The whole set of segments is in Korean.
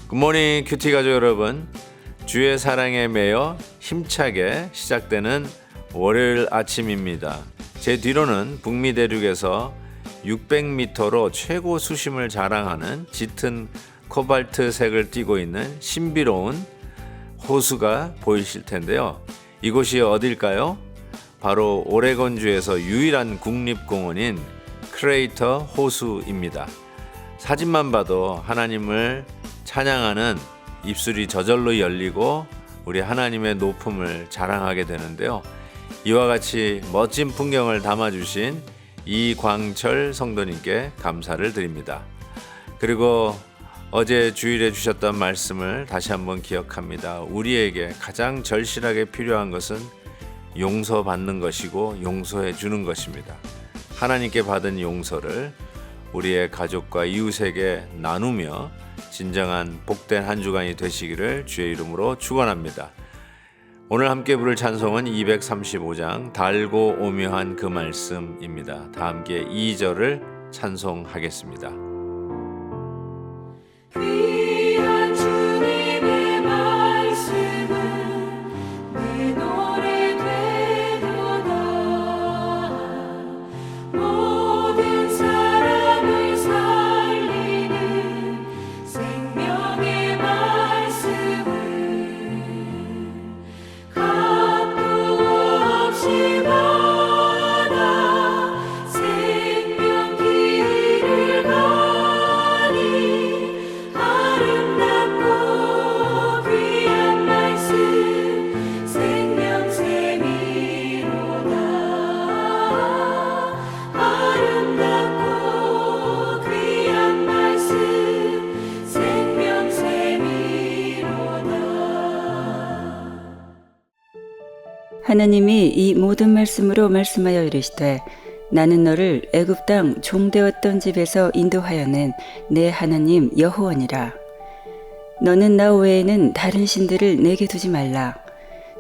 굿모닝 큐티 가족 여러분, 주의 사랑에 매여 힘차게 시작되는 월요일 아침입니다. 제 뒤로는 북미 대륙에서 600m로 최고 수심을 자랑하는 짙은 코발트색을 띠고 있는 신비로운 호수가 보이실 텐데요. 이곳이 어딜까요? 바로 오레곤주에서 유일한 국립공원인 크레이터 호수입니다. 사진만 봐도 하나님을 찬양하는 입술이 저절로 열리고 우리 하나님의 높음을 자랑하게 되는데요. 이와 같이 멋진 풍경을 담아주신 이광철 성도님께 감사를 드립니다. 그리고 어제 주일에 주셨던 말씀을 다시 한번 기억합니다. 우리에게 가장 절실하게 필요한 것은 용서받는 것이고 용서해 주는 것입니다. 하나님께 받은 용서를 우리의 가족과 이웃에게 나누며 진정한 복된 한 주간이 되시기를 주의 이름으로 축원합니다. 오늘 함께 부를 찬송은 235장 달고 오묘한 그 말씀입니다. 다 함께 2절을 찬송하겠습니다. 귀한 주님의 말씀은 내 노래 되도다. 모든 사람을 살리는 생명의 말씀은 값도 없이 받아 생명 길을 가니 아름답고 귀한 말씀 생명샘이로다. 아름답고 귀한 말씀 생명샘이로다. 하나님이 이 모든 말씀으로 말씀하여 이르시되 나는 너를 애굽 땅 종되었던 집에서 인도하여낸 내 하나님 여호와니라. 너는 나 외에는 다른 신들을 내게 두지 말라.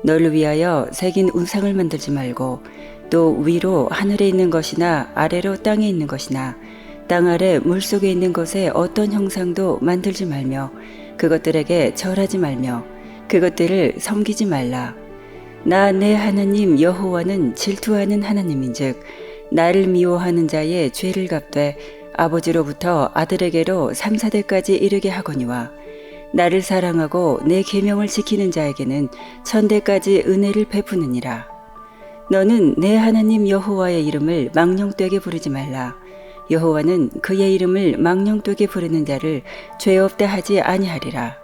너를 위하여 새긴 우상을 만들지 말고 또 위로 하늘에 있는 것이나 아래로 땅에 있는 것이나 땅 아래 물속에 있는 것에 어떤 형상도 만들지 말며 그것들에게 절하지 말며 그것들을 섬기지 말라. 나 내 하나님 여호와는 질투하는 하나님인즉 나를 미워하는 자의 죄를 갚되 아버지로부터 아들에게로 3, 4대까지 이르게 하거니와 나를 사랑하고 내 계명을 지키는 자에게는 1000대까지 은혜를 베푸느니라. 너는 내 하나님 여호와의 이름을 망령되게 부르지 말라. 여호와는 그의 이름을 망령되게 부르는 자를 죄 없다 하지 아니하리라.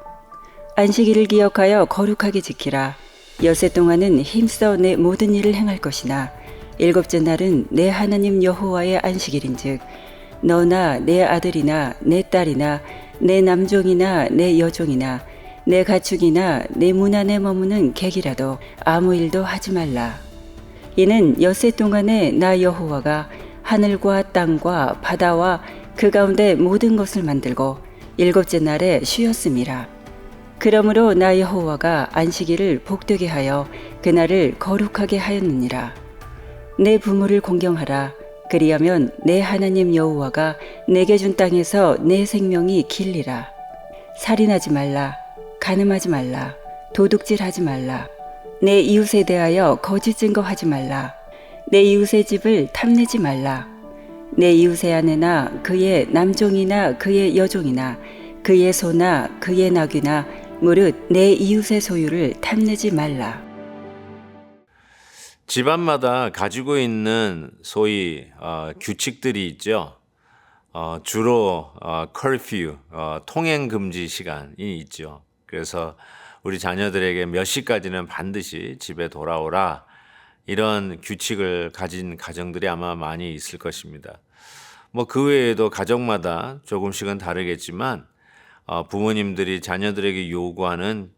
안식일을 기억하여 거룩하게 지키라. 엿새 동안은 힘써 내 모든 일을 행할 것이나 일곱째 날은 내 하나님 여호와의 안식일인즉 너나 내 아들이나 내 딸이나 내 남종이나 내 여종이나 내 가축이나 내 문 안에 머무는 객이라도 아무 일도 하지 말라. 이는 엿새 동안에 나 여호와가 하늘과 땅과 바다와 그 가운데 모든 것을 만들고 일곱째 날에 쉬었음이라. 그러므로 나 여호와가 안식일을 복되게 하여 그날을 거룩하게 하였느니라. 내 부모를 공경하라. 그리하면 내 하나님 여호와가 내게 준 땅에서 내 생명이 길리라. 살인하지 말라. 간음하지 말라. 도둑질하지 말라. 내 이웃에 대하여 거짓 증거하지 말라. 내 이웃의 집을 탐내지 말라. 내 이웃의 아내나 그의 남종이나 그의 여종이나 그의 소나 그의 나귀나 무릇 내 이웃의 소유를 탐내지 말라. 집안마다 가지고 있는 소위 규칙들이 있죠. 주로 커피유, 통행 금지 시간이 있죠. 그래서 우리 자녀들에게 몇 시까지는 반드시 집에 돌아오라, 이런 규칙을 가진 가정들이 아마 많이 있을 것입니다. 뭐 그 외에도 가정마다 조금씩은 다르겠지만 부모님들이 자녀들에게 요구하는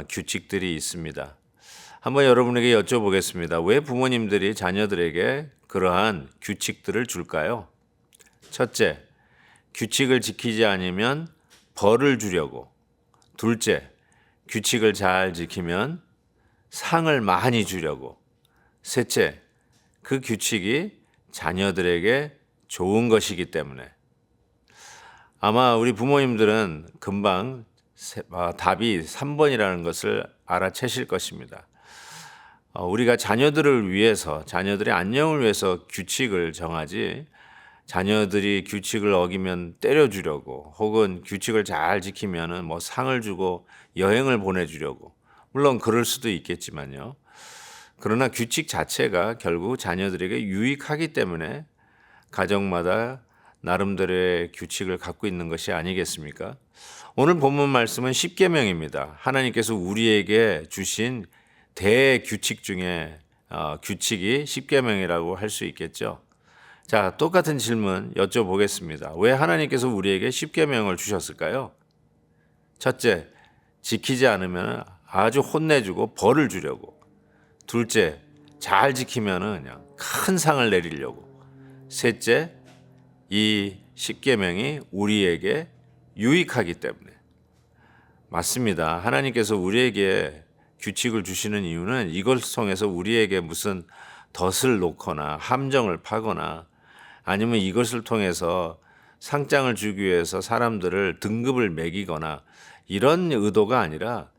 규칙들이 있습니다. 한번 여러분에게 여쭤보겠습니다. 왜 부모님들이 자녀들에게 그러한 규칙들을 줄까요? 첫째, 규칙을 지키지 않으면 벌을 주려고. 둘째, 규칙을 잘 지키면 상을 많이 주려고. 셋째, 그 규칙이 자녀들에게 좋은 것이기 때문에. 아마 우리 부모님들은 금방 답이 3번이라는 것을 알아채실 것입니다. 우리가 자녀들을 위해서, 자녀들의 안녕을 위해서 규칙을 정하지, 자녀들이 규칙을 어기면 때려주려고, 혹은 규칙을 잘 지키면은 뭐 상을 주고 여행을 보내주려고. 물론 그럴 수도 있겠지만요. 그러나 규칙 자체가 결국 자녀들에게 유익하기 때문에 가정마다 나름대로의 규칙을 갖고 있는 것이 아니겠습니까? 오늘 본문 말씀은 십계명입니다. 하나님께서 우리에게 주신 대규칙 중에 규칙이 십계명이라고 할 수 있겠죠. 자, 똑같은 질문 여쭤보겠습니다. 왜 하나님께서 우리에게 십계명을 주셨을까요? 첫째, 지키지 않으면 아주 혼내주고 벌을 주려고. 둘째, 잘 지키면 그냥 큰 상을 내리려고. 셋째, 이 십계명이 우리에게 유익하기 때문에. 맞습니다. 하나님께서 우리에게 규칙을 주시는 이유는 이것을 통해서 우리에게 무슨 덫을 놓거나 함정을 파거나 아니면 이것을 통해서 상장을 주기 위해서 사람들을 등급을 매기거나 이런 의도가 아니라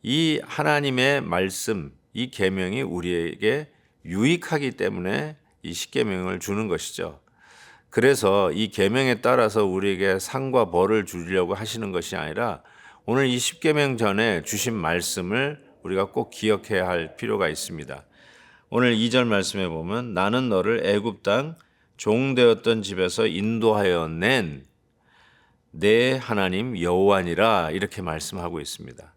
이 하나님의 말씀, 이 계명이 우리에게 유익하기 때문에 이 십계명을 주는 것이죠. 그래서 이 계명에 따라서 우리에게 상과 벌을 주려고 하시는 것이 아니라 오늘 이 십계명 전에 주신 말씀을 우리가 꼭 기억해야 할 필요가 있습니다. 오늘 2절 말씀에 보면 나는 너를 애굽 땅 종되었던 집에서 인도하여 낸 내 하나님 여호와니라 이렇게 말씀하고 있습니다.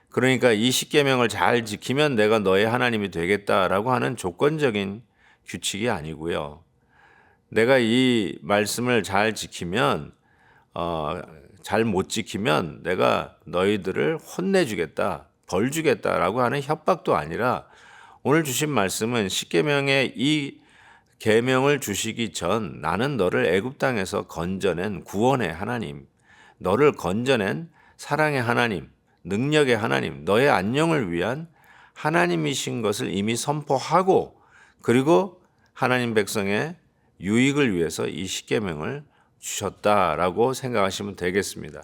그러니까 이 십계명을 잘 지키면 내가 너의 하나님이 되겠다라고 하는 조건적인 규칙이 아니고요. 내가 이 말씀을 잘 지키면 잘 못 지키면 내가 너희들을 혼내주겠다, 벌 주겠다라고 하는 협박도 아니라 오늘 주신 말씀은 십계명의 이 계명을 주시기 전 나는 너를 애굽 땅에서 건져낸 구원의 하나님, 너를 건져낸 사랑의 하나님, 능력의 하나님, 너의 안녕을 위한 하나님이신 것을 이미 선포하고 그리고 하나님 백성의 유익을 위해서 이 십계명을 주셨다라고 생각하시면 되겠습니다.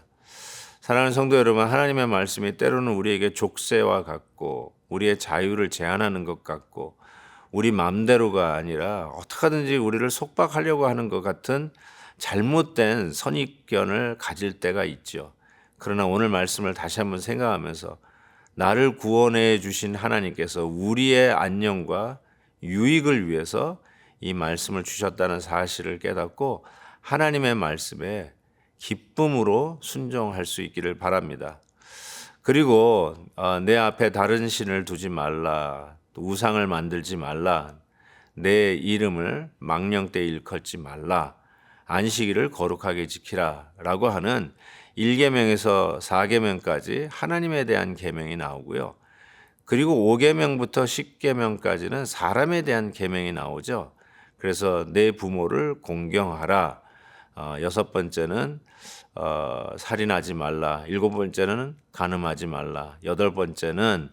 사랑하는 성도 여러분, 하나님의 말씀이 때로는 우리에게 족쇄와 같고 우리의 자유를 제한하는 것 같고 우리 마음대로가 아니라 어떻게 하든지 우리를 속박하려고 하는 것 같은 잘못된 선입견을 가질 때가 있죠. 그러나 오늘 말씀을 다시 한번 생각하면서 나를 구원해 주신 하나님께서 우리의 안녕과 유익을 위해서 이 말씀을 주셨다는 사실을 깨닫고 하나님의 말씀에 기쁨으로 순종할 수 있기를 바랍니다. 그리고 내 앞에 다른 신을 두지 말라, 또 우상을 만들지 말라, 내 이름을 망령되이 일컫지 말라, 안식일을 거룩하게 지키라 라고 하는 1계명에서 4계명까지 하나님에 대한 계명이 나오고요. 그리고 5계명부터 10계명까지는 사람에 대한 계명이 나오죠. 그래서 내 부모를 공경하라. 6번째는 살인하지 말라. 7번째는 간음하지 말라. 8번째는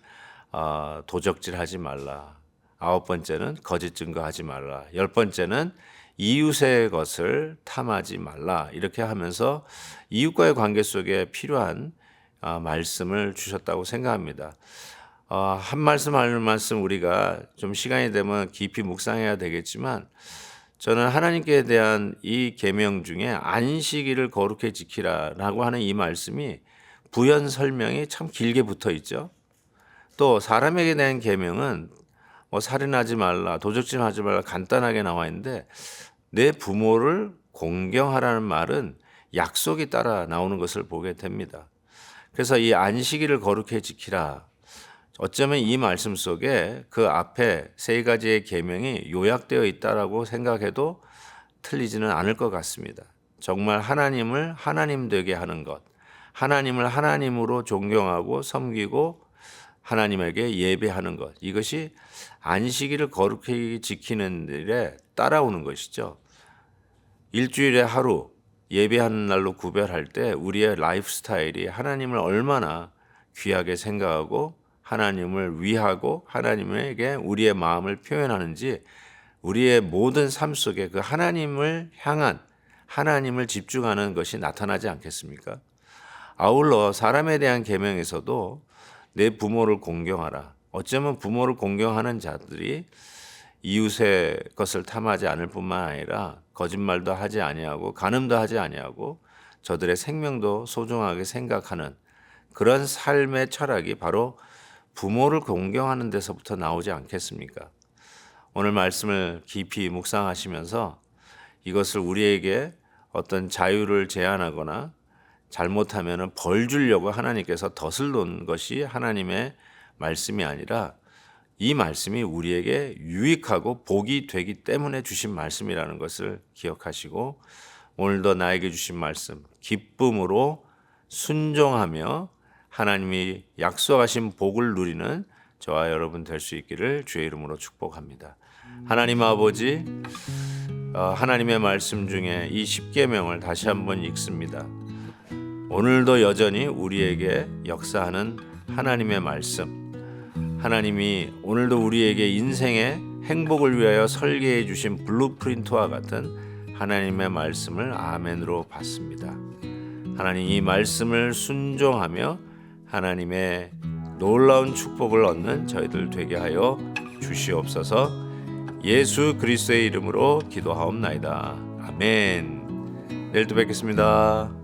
도적질하지 말라. 9번째는 거짓 증거하지 말라. 10번째는 이웃의 것을 탐하지 말라. 이렇게 하면서 이웃과의 관계 속에 필요한 말씀을 주셨다고 생각합니다. 한 말씀 한 말씀 우리가 좀 시간이 되면 깊이 묵상해야 되겠지만 저는 하나님께 대한 이 계명 중에 안식일을 거룩히 지키라라고 하는 이 말씀이 부연 설명이 참 길게 붙어 있죠. 또 사람에게 대한 계명은 살인하지 말라, 도적질하지 말라 간단하게 나와 있는데 내 부모를 공경하라는 말은 약속이 따라 나오는 것을 보게 됩니다. 그래서 이 안식일을 거룩히 지키라. 어쩌면 이 말씀 속에 그 앞에 세 가지의 계명이 요약되어 있다라고 생각해도 틀리지는 않을 것 같습니다. 정말 하나님을 하나님 되게 하는 것, 하나님을 하나님으로 존경하고 섬기고 하나님에게 예배하는 것, 이것이 안식일을 거룩히 지키는 일에 따라오는 것이죠. 일주일에 하루 예배하는 날로 구별할 때 우리의 라이프 스타일이 하나님을 얼마나 귀하게 생각하고 하나님을 위하고 하나님에게 우리의 마음을 표현하는지 우리의 모든 삶 속에 그 하나님을 향한 하나님을 집중하는 것이 나타나지 않겠습니까? 아울러 사람에 대한 계명에서도 내 부모를 공경하라. 어쩌면 부모를 공경하는 자들이 이웃의 것을 탐하지 않을 뿐만 아니라 거짓말도 하지 아니하고 간음도 하지 아니하고 저들의 생명도 소중하게 생각하는 그런 삶의 철학이 바로 부모를 공경하는 데서부터 나오지 않겠습니까? 오늘 말씀을 깊이 묵상하시면서 이것을 우리에게 어떤 자유를 제한하거나 잘못하면 벌 주려고 하나님께서 덫을 놓은 것이 하나님의 말씀이 아니라 이 말씀이 우리에게 유익하고 복이 되기 때문에 주신 말씀이라는 것을 기억하시고 오늘도 나에게 주신 말씀 기쁨으로 순종하며 하나님이 약속하신 복을 누리는 저와 여러분 될 수 있기를 주의 이름으로 축복합니다. 하나님 아버지, 하나님의 말씀 중에 이 십계명을 다시 한번 읽습니다. 오늘도 여전히 우리에게 역사하는 하나님의 말씀, 하나님이 오늘도 우리에게 인생의 행복을 위하여 설계해 주신 블루프린트와 같은 하나님의 말씀을 아멘으로 받습니다. 하나님 이 말씀을 순종하며 하나님의 놀라운 축복을 얻는 저희들 되게 하여 주시옵소서. 예수 그리스도의 이름으로 기도하옵나이다. 아멘. 내일 또 뵙겠습니다.